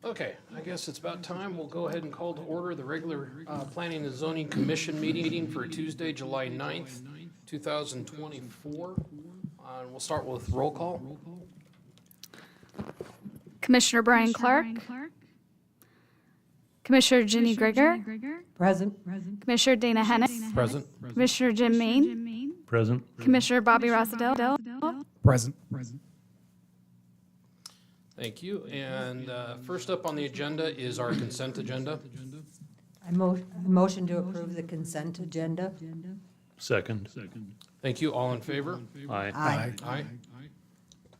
Okay, I guess it's about time. We'll go ahead and call to order the regular Planning and Zoning Commission meeting for Tuesday, July 9th, 2024. And we'll start with roll call. Commissioner Brian Clark. Commissioner Ginny Grigger. Present. Commissioner Dana Hennis. Present. Commissioner Jim Main. Present. Commissioner Bobby Rossadell. Present. Thank you. And first up on the agenda is our consent agenda. I motion to approve the consent agenda. Second. Thank you. All in favor? Aye. Aye.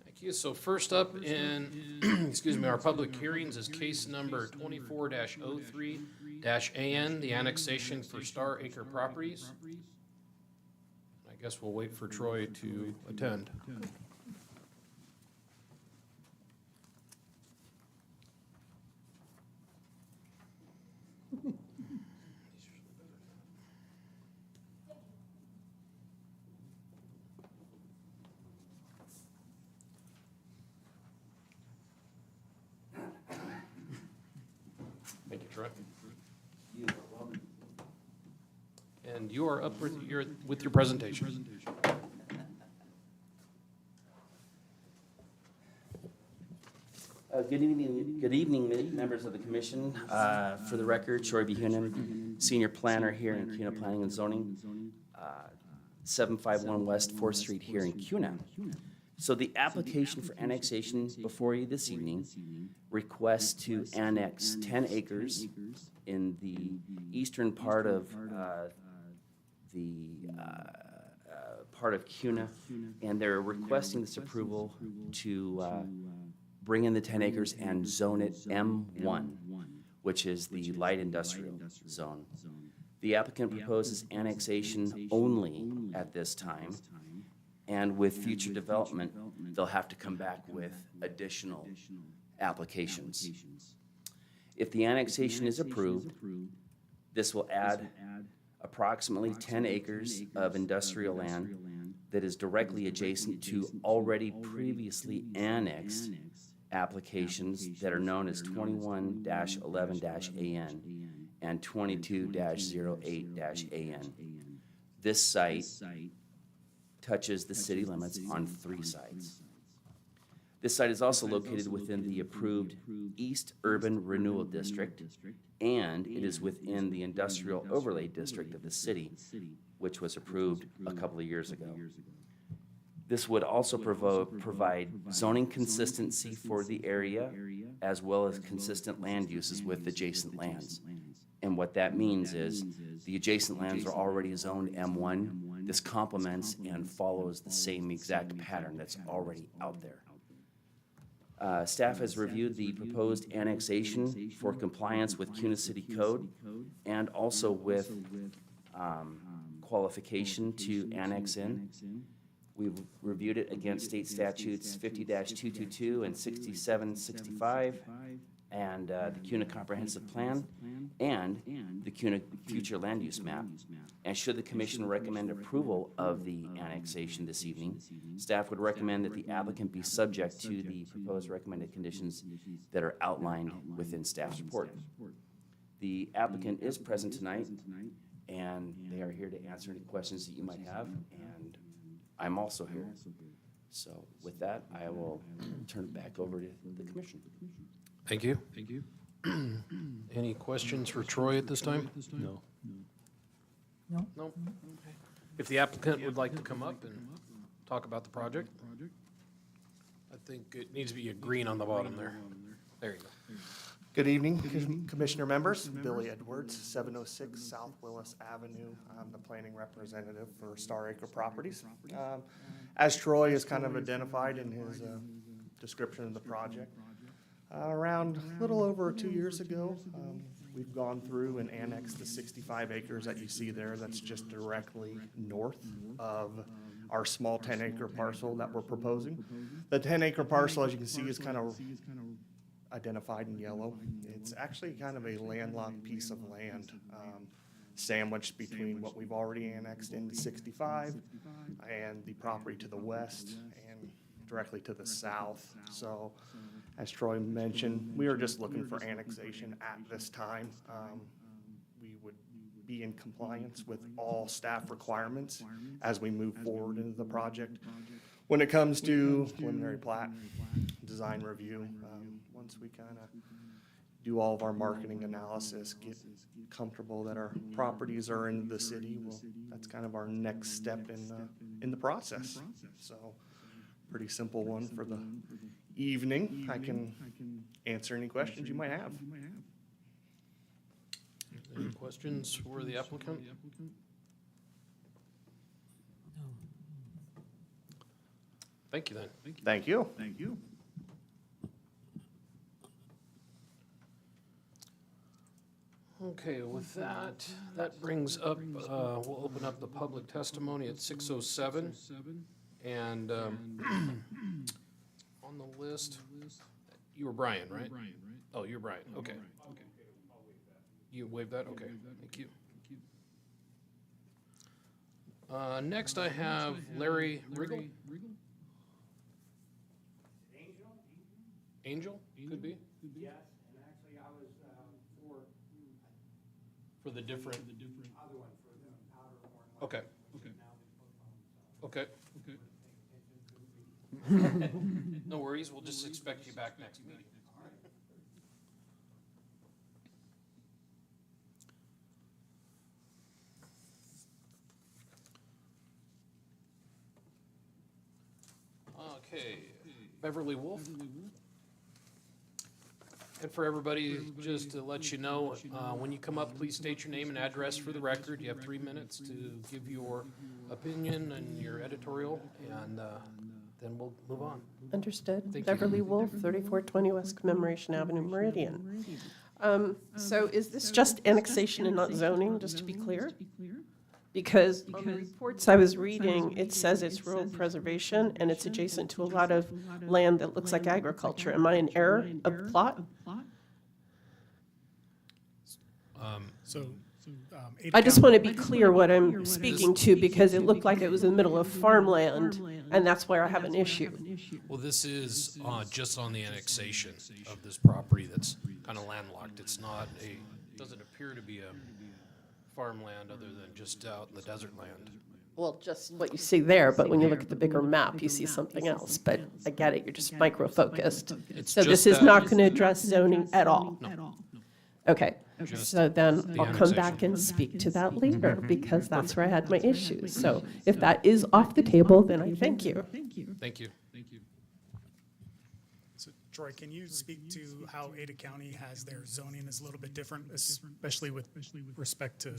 Thank you. So first up in, excuse me, our public hearings is case number 24-03-AN, the annexation for Star Acre Properties. I guess we'll wait for Troy to attend. Thank you, Troy. And you are up with your presentation. Good evening, members of the commission. For the record, Troy B. Hoonan, senior planner here in Kuna Planning and Zoning, 751 West 4th Street here in Kuna. So the application for annexation before you this evening requests to annex 10 acres in the eastern part of part of Kuna, and they're requesting this approval to bring in the 10 acres and zone it M1, which is the light industrial zone. The applicant proposes annexation only at this time, and with future development, they'll have to come back with additional applications. If the annexation is approved, this will add approximately 10 acres of industrial land that is directly adjacent to already previously annexed applications that are known as 21-11-AN and 22-08-AN. This site touches the city limits on 3 sites. This site is also located within the approved East Urban Renewal District, and it is within the Industrial Overlay District of the city, which was approved a couple of years ago. This would also provide zoning consistency for the area, as well as consistent land uses with adjacent lands. And what that means is the adjacent lands are already zoned M1. This complements and follows the same exact pattern that's already out there. Staff has reviewed the proposed annexation for compliance with Kuna City Code and also with qualification to annex in. We've reviewed it against state statutes 50-222 and 6765 and the Kuna Comprehensive Plan and the Kuna Future Land Use Map. And should the commission recommend approval of the annexation this evening, staff would recommend that the applicant be subject to the proposed recommended conditions that are outlined within staff's report. The applicant is present tonight, and they are here to answer any questions that you might have, and I'm also here. So with that, I will turn it back over to the commission. Thank you. Any questions for Troy at this time? No. No? If the applicant would like to come up and talk about the project, I think it needs to be a green on the bottom there. There you go. Good evening, Commissioner members. Billy Edwards, 706 South Willis Avenue. I'm the planning representative for Star Acre Properties. As Troy has kind of identified in his description of the project, around a little over 2 years ago, we've gone through and annexed the 65 acres that you see there. That's just directly north of our small 10-acre parcel that we're proposing. The 10-acre parcel, as you can see, is kind of identified in yellow. It's actually kind of a landlocked piece of land sandwiched between what we've already annexed into 65 and the property to the west and directly to the south. So As Troy mentioned, we are just looking for annexation at this time. We would be in compliance with all staff requirements as we move forward into the project. When it comes to preliminary plat, design review, once we kind of do all of our marketing analysis, get comfortable that our properties are in the city, well, that's kind of our next step in the process. So, pretty simple one for the evening. I can answer any questions you might have. Any questions for the applicant? Thank you then. Thank you. Okay, with that, that brings up, we'll open up the public testimony at 6:07. And on the list, you were Brian, right? Oh, you're Brian, okay. You waved that? Okay, thank you. Next I have Larry Riggle. Angel, could be? Yes, and actually I was For the different, other one for the outer one. okay, okay. No worries, we'll just expect you back next meeting. Okay, Beverly Wolf. And for everybody, just to let you know, when you come up, please state your name and address for the record. You have 3 minutes to give your opinion and your editorial, and then we'll move on. Understood. Thank you. Beverly Wolf, 3420 West Commemoration Avenue, Meridian. So is this just annexation and not zoning, just to be clear? Because on the reports I was reading, it says it's rural preservation and it's adjacent to a lot of land that looks like agriculture. Am I in error of plot? I just want to be clear what I'm speaking to, because it looked like it was in the middle of farmland, and that's where I have an issue. Well, this is just on the annexation of this property that's kind of landlocked. It's not doesn't appear to be a farmland other than just out in the desert land. Well, just what you see there, but when you look at the bigger map, you see something else. But I get it, you're just micro-focused. It's So this just is that- not going to address zoning at all? No. Okay, Just so then the I'll come back annexation. and speak to that later, because that's where I had my issues. So if that is off the table, then I thank you. Thank you. So Troy, can you speak to how Ada County has their zoning is a little bit different, especially with respect to?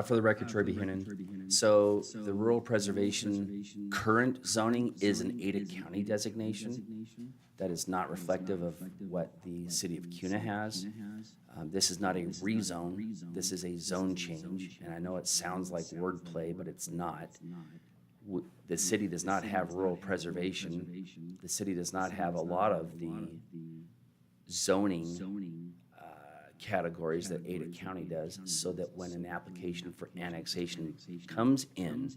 For the record, Troy Behunin. So the rural preservation current zoning is an Ada County designation. That is not reflective of what the city of Cuna has. This is not a rezone. This is a zone change. And I know it sounds like wordplay, but it's not. The city does not have rural preservation. The city does not have a lot of the zoning categories that Ada County does, so that when an application for annexation comes in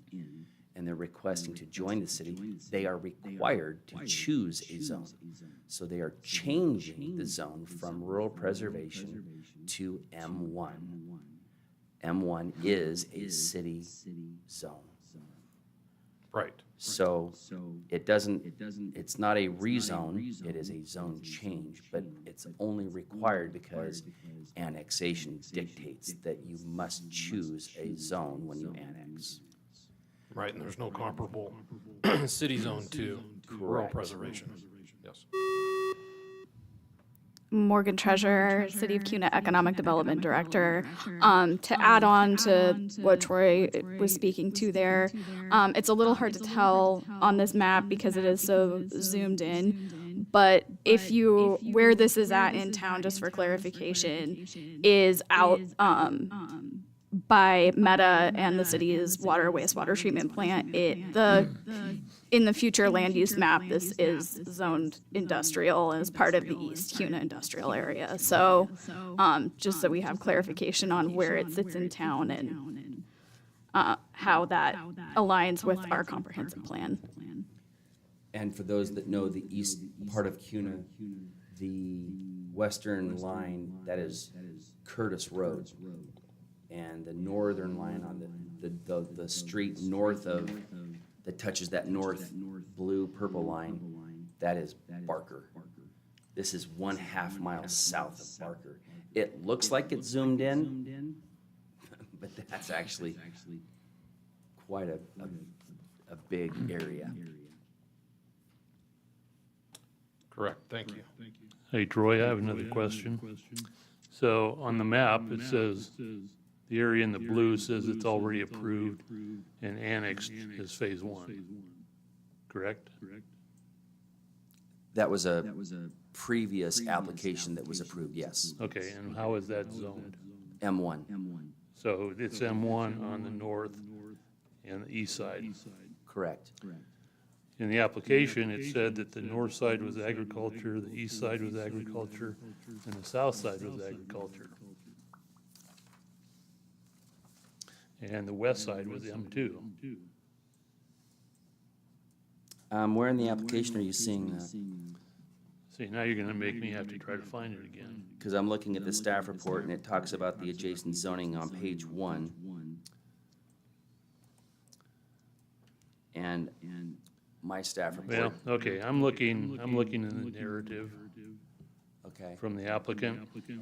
and they're requesting to join the city, they are required to choose a zone. So they are changing the zone from rural preservation to M1. M1 is a city zone. Right. So it doesn't, it's not a rezone, it is a zone change, but it's only required because annexation dictates that you must choose a zone when you annex. Right, and there's no comparable city zone to rural Correct. preservation. Yes. Morgan Treasurer, City of Cuna Economic Development Director. To add on to what Troy was speaking to there, it's a little hard to tell on this map because it is so zoomed in. But where this is at in town, just for clarification, is out by Meta and the city's wastewater treatment plant. In the future land use map, this is zoned industrial as part of the East Cuna industrial area. So just so we have clarification on where it sits in town and how that aligns with our comprehensive plan. And for those that know the east part of Cuna, the western line, that is Curtis Road. And the northern line on the street north of, that touches that north blue purple line, that is Barker. This is 1/2 mile south of Barker. It looks like it's zoomed in, but that's actually quite a big area. Correct, thank you. Hey, Troy, I have another question. So on the map, it says, the area in the blue says it's already approved and annexed as phase one, correct? That was a previous application that was approved, yes. Okay, and how is that zoned? M1, So it's M1 on the north and the east side. correct. In the application, it said that the north side was agriculture, the east side was agriculture, and the south side was agriculture. And the west side was M2. Where in the application are you seeing that? See, now you're gonna make me have to try to find it again. Because I'm looking at the staff report and it talks about the adjacent zoning on page 1. And my staff Well, report, okay, I'm looking in the narrative okay, from the applicant. okay.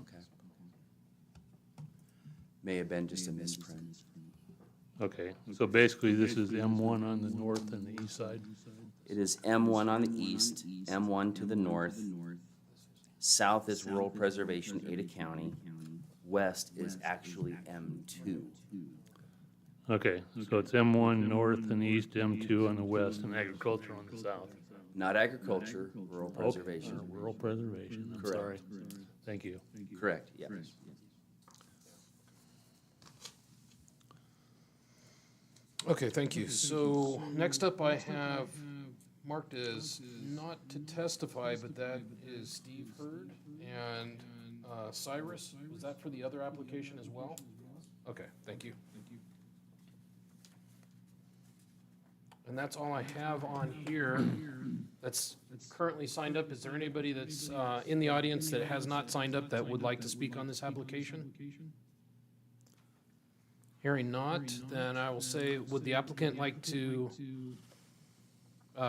May have been just a misprint. Okay, so basically this is M1 on the north and the east side? It is M1 on the east, M1 to the north. South is rural preservation, Ada County. West is actually M2. Okay, so it's M1 north and east, M2 on the west, and agriculture on the south. Not agriculture, rural Oh, preservation. Rural preservation, I'm Correct. sorry. Thank you. Correct, yeah. Okay, thank you. So next up I have marked as not to testify, but that is Steve Hurd and Cyrus. Was that for the other application as well? Okay, thank you. And that's all I have on here that's currently signed up. Is there anybody that's in the audience that has not signed up that would like to speak on this application? Hearing not, then I will say, would the applicant like to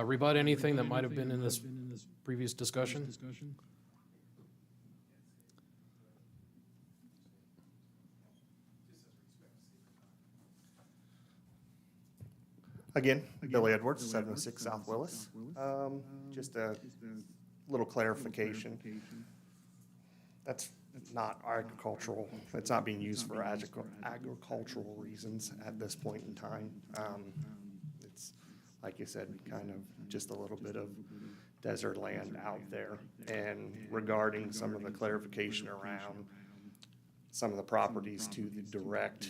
rebut anything that might have been in this previous discussion? Again, Billy Edwards, 706 South Willis. Just a little clarification. That's not agricultural, it's not being used for agricultural reasons at this point in time. It's, like you said, kind of just a little bit of desert land out there. And regarding some of the clarification around some of the properties to the direct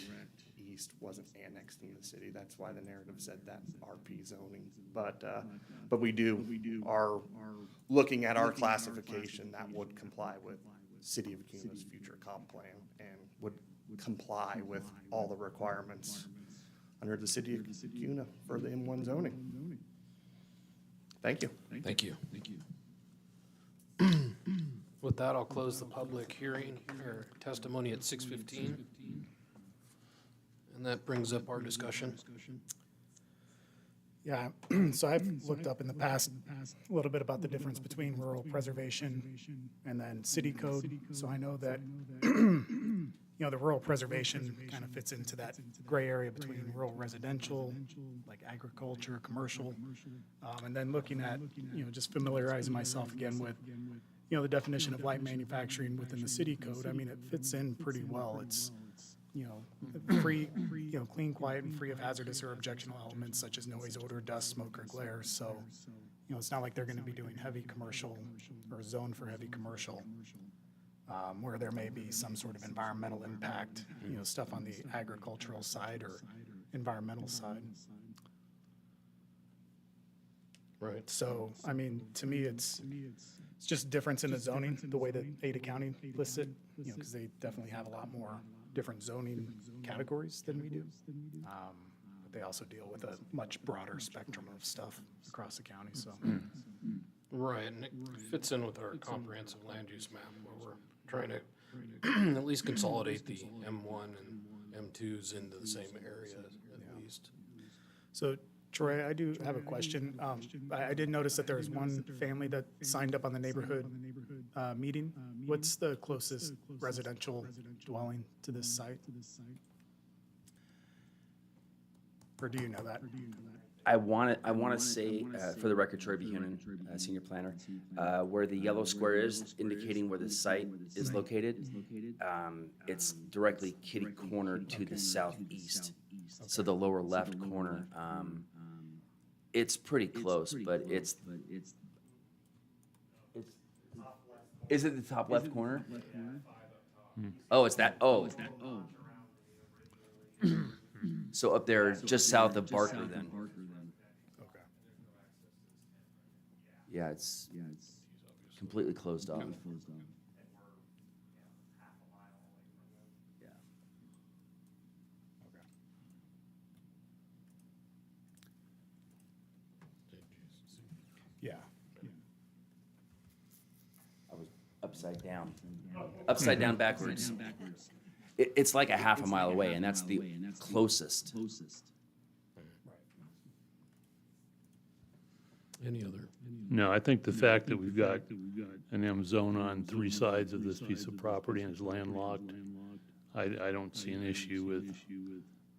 east wasn't annexed in the city. That's why the narrative said that RP zoning. But we are looking at our classification that would comply with City of Cuna's future comp plan and would comply with all the requirements under the City of Cuna for the M1 zoning. Thank you. Thank you. With that, I'll close the public hearing or testimony at 6:15. And that brings up our discussion. Yeah, so I've looked up in the past a little bit about the difference between rural preservation and then city code. So I know that, the rural preservation kind of fits into that gray area between rural residential, like agriculture, commercial. And then looking at, just familiarizing myself again with, the definition of light manufacturing within the city code. I mean, it fits in pretty well. It's, free, clean, quiet, and free of hazardous or objectionable elements such as noise, odor, dust, smoke, or glare. So, it's not like they're going to be doing heavy commercial or zone for heavy commercial, where there may be some sort of environmental impact, stuff on the agricultural side or environmental side. Right. So, I mean, to me, it's just a difference in the zoning, the way that Ada County lists it, because they definitely have a lot more different zoning categories than we do. But they also deal with a much broader spectrum of stuff across the county, so. Right, and it fits in with our comprehensive land use map where we're trying to at least consolidate the M1 and M2s into the same area at least. So Troy, I do have a question. I did notice that there was one family that signed up on the neighborhood meeting. What's the closest residential dwelling to this site? Or do you know that? I want to say, for the record, Troy Behunin, Senior Planner, where the yellow square is indicating where the site is located, it's directly kitty corner to the southeast. So the lower left corner, it's pretty close, but it's, is it the top left corner? Oh, it's that, oh. So up there, just south of Barker then. Okay. Yeah, it's completely closed off. Yeah. Yeah. I was upside down backwards. It's like a half a mile away, and that's the closest. Any other? No, I think the fact that we've got an M zone on 3 sides of this piece of property and it's landlocked, I don't see an issue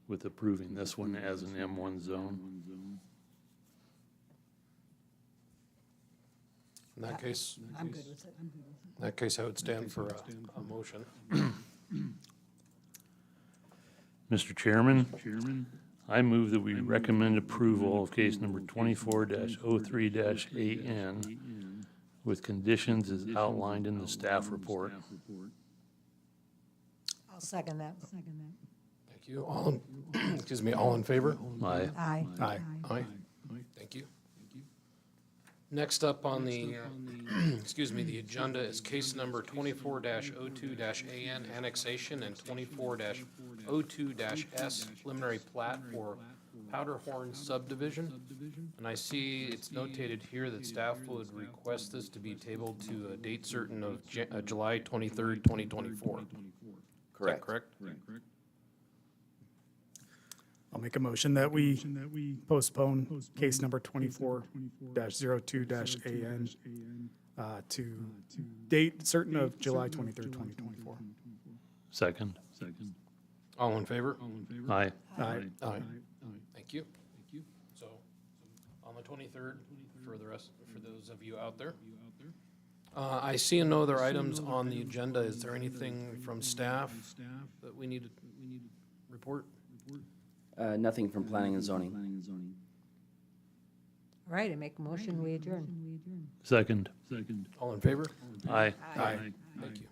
with approving this one as an M1 zone. In that case, I'm good with it. in that case, I would stand for a motion. Mr. Chairman, I move that we recommend approval of case number 24-03-AN with conditions as outlined in the staff report. I'll second that. Thank you. All in, excuse me, all in favor? Aye. Aye. Aye. Aye. Thank you. Next up on the, excuse me, the agenda is case number 24-02-AN annexation and 24-02-S preliminary plat for Powderhorn subdivision. And I see it's notated here that staff would request this to be tabled to a date certain of July 23rd, 2024. Is that Correct. correct? I'll make a motion that we postpone case number 24-02-AN to date certain of July 23rd, 2024. Second. All in favor? Aye. Aye. Aye. Thank you. So, on the 23rd, for the rest, for those of you out there. I see no other items on the agenda. Is there anything from staff that we need to report? Nothing from planning and zoning. All right, I make a motion, we adjourn. Second. All in favor? Aye. Aye. Thank you.